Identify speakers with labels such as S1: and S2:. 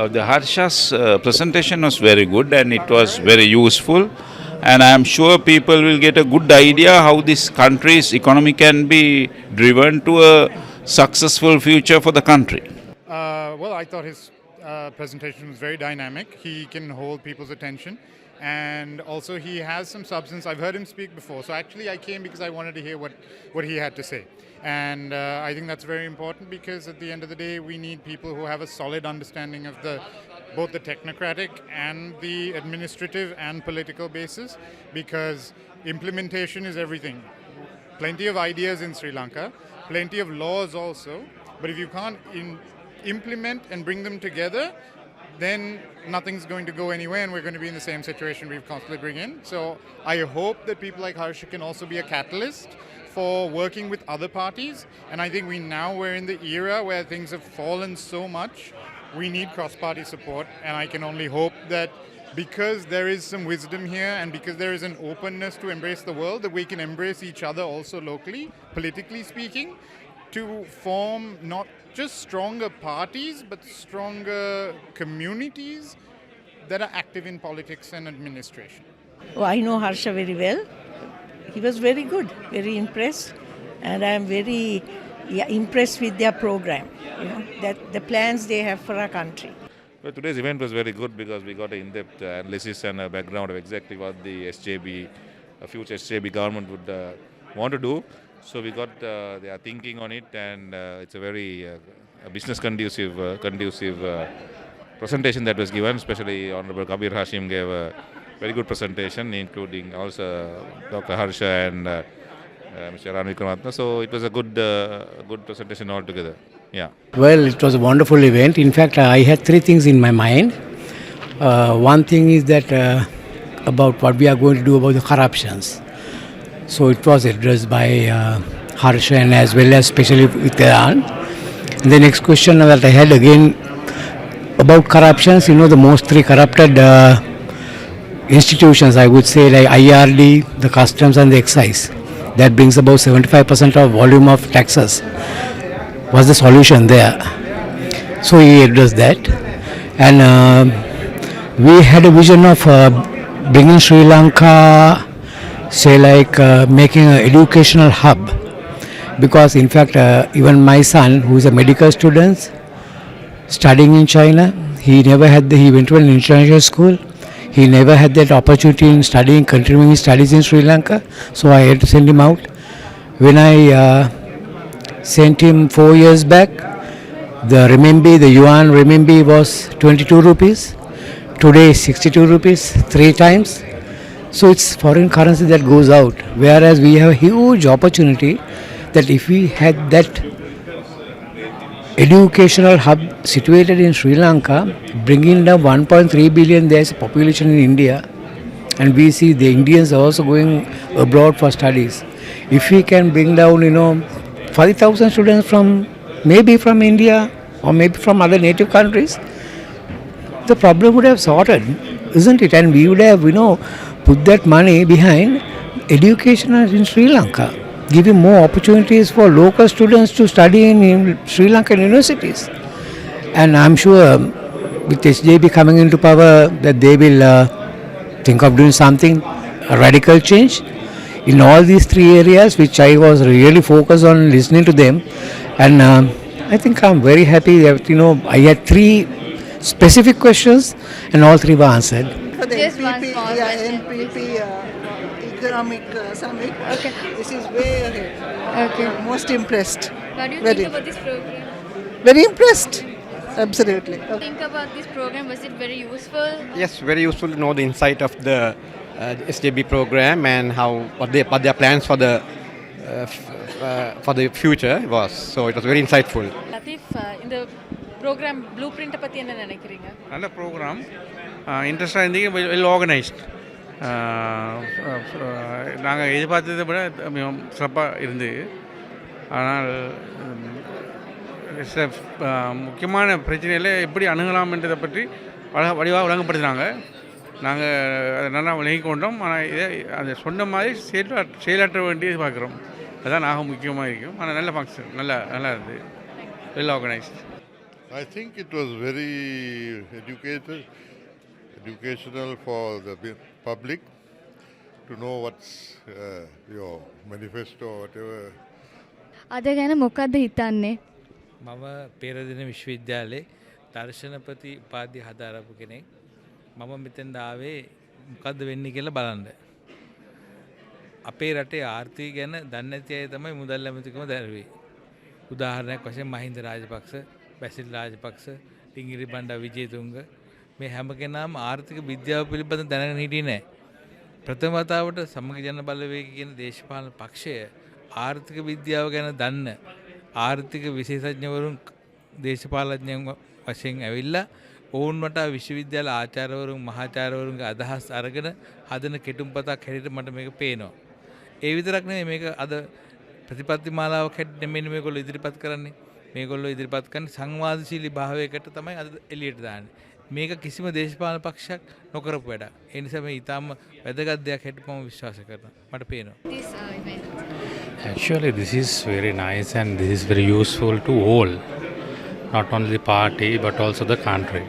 S1: The Harsha's presentation was very good and it was very useful. And I am sure people will get a good idea how this country's economy can be driven to a successful future for the country.
S2: Well, I thought his presentation was very dynamic. He can hold people's attention. And also, he has some substance. I've heard him speak before. So, actually, I came because I wanted to hear what he had to say. And I think that's very important because at the end of the day, we need people who have a solid understanding of both the technocratic and the administrative and political basis, because implementation is everything. Plenty of ideas in Sri Lanka, plenty of laws also, but if you can't implement and bring them together, then nothing's going to go anywhere and we're going to be in the same situation we've constantly bring in. So I hope that people like Harsha can also be a catalyst for working with other parties. And I think we're in the era where things have fallen so much, we need cross-party support. And I can only hope that because there is some wisdom here and because there is an openness to embrace the world, that we can embrace each other also locally, politically speaking, to form not just stronger parties, but stronger communities that are active in politics and administration.
S3: Oh, I know Harsha very well. He was very good, very impressed, and I am very impressed with their program. That the plans they have for our country.
S4: Well, today's event was very good because we got an in-depth analysis and a background of exactly what the SJB, future SJB government would want to do. So we got their thinking on it, and it's a very business conducive presentation that was given. Especially Honorable Kabir Hashim gave a very good presentation, including also Dr. Harsha and Mr. Ranil Vikramatne. So it was a good presentation altogether. Yeah.
S5: Well, it was a wonderful event. In fact, I had three things in my mind. One thing is that about what we are going to do about the corruptions. So it was addressed by Harsha and as well as especially with Iran. The next question that I had again about corruptions, the most three corrupted institutions, I would say, like IRD, the customs and the excise. That brings about 75% of volume of taxes. Was the solution there? So he addressed that. And we had a vision of bringing Sri Lanka, say like making an educational hub, because in fact even my son, who is a medical student studying in China, he went to an international school, he never had that opportunity in continuing his studies in Sri Lanka, so I had to send him out. When I sent him 4 years back, the yuan renminbi was 22 rupees, today 62 rupees, 3 times. So it's foreign currency that goes out, whereas we have a huge opportunity that if we had that educational hub situated in Sri Lanka, bringing down 1.3 billion, there's a population in India, and we see the Indians are also going abroad for studies. If we can bring down, 40,000 students maybe from India or maybe from other native countries, the problem would have sorted, isn't it? And we would have, put that money behind education in Sri Lanka, giving more opportunities for local students to study in Sri Lankan universities. And I'm sure with SJB coming into power that they will think of doing something, a radical change in all these three areas, which I was really focused on listening to them. And I think I'm very happy that, I had three specific questions and all three were answered.
S6: For the
S7: Just
S6: NPP,
S7: one small question.
S6: NPP economic summit.
S7: Okay.
S6: This is way ahead.
S7: Okay.
S6: Most impressed.
S7: What do you
S6: Very.
S7: think about this program?
S6: Very impressed. Absolutely.
S7: What do you think about this program? Was it very useful?
S8: Yes, very useful to know the insight of the SJB program and what their plans for the future was. So it was very insightful.
S9: Latif, in the program blueprint பத்தி என்ன நினைக்கிறீங்க?
S10: நல்ல program, இன்ட்ரெஸ்டாக இருந்தீங்க, well organised. நாங்கள் எதிர்பார்த்ததை விட மிகவும் சிறப்பாக இருந்தது. ஆனால் முக்கியமான பிரச்சனையில் எப்படி அணுகலாம்ன்றதை பற்றி வடிவாக விளங்கப்படுத்தினாங்க. நாங்கள் அதை நல்லா விளங்கி கொண்டோம். ஆனால் அதை சொன்ன மாதிரி செயலாற்ற வேண்டியது பார்க்குறோம். அதுதான் நாங்கள் முக்கியமாக இருக்கும். ஆனால் நல்ல ஃபங்க்ஷன், நல்லா இருந்தது, well organised.
S11: I think it was very educational for the public to know what's your manifesto or whatever.
S7: අද ගැන මොකක්ද හිතන්නේ?
S10: මම පෙරදින විශ්වවිද්‍යාලයේ දර්ශනපති උපාධිය හදාරපු කෙනෙක්. මම මෙතෙන් ආවේ මොකද්ද වෙන්නේ කියලා බලන්න. අපේ රටේ ආර්ථිකය ගැන දන්නේ නැති අය තමයි මුදල් ඇමතිකම දැරුවේ. උදාහරණයක් වශයෙන් මහින්ද රාජපක්ෂ, බැසිල් රාජපක්ෂ, ටිංගිරි බණ්ඩා විජේතුංග මේ හැම කෙනාම ආර්ථික විද්‍යාව පිළිබඳ දැනගෙන හිටියේ නැහැ. ප්‍රථම වතාවට සමග ජන බලවේග කියන දේශපාලන පක්ෂය ආර්ථික විද්‍යාව ගැන දන්න ආර්ථික විශේෂඥවරුන් දේශපාලඥයන් වශයෙන් ඇවිල්ලා ඔවුන් වටා විශ්වවිද්‍යාල ආචාර්යවරුන් මහාචාර්යවරුන්ගේ අදහස් අරගෙන හදන කෙටුම්පතක් හැටියට මට මේක පේනවා. ඒ විතරක් නෙමෙයි මේක අද ප්‍රතිපත්ති මාලාවක් හැටියට නෙමෙයි මේගොල්ලෝ ඉදිරිපත් කරන්නේ. මේගොල්ලෝ ඉදිරිපත් කරන්නේ සංවාදශීලී භාවයකට තමයි අද එළියට දාන්නේ. මේක කිසිම දේශපාලන පක්ෂයක් නොකරපු වැඩක්. ඒ නිසා මේ ඊටාම වැදගත් දෙයක් හැටියට මම විශ්වාස කරනවා. මට පේනවා.
S7: This event.
S5: Actually, this is very nice and this is very useful to all, not only the party but also the country.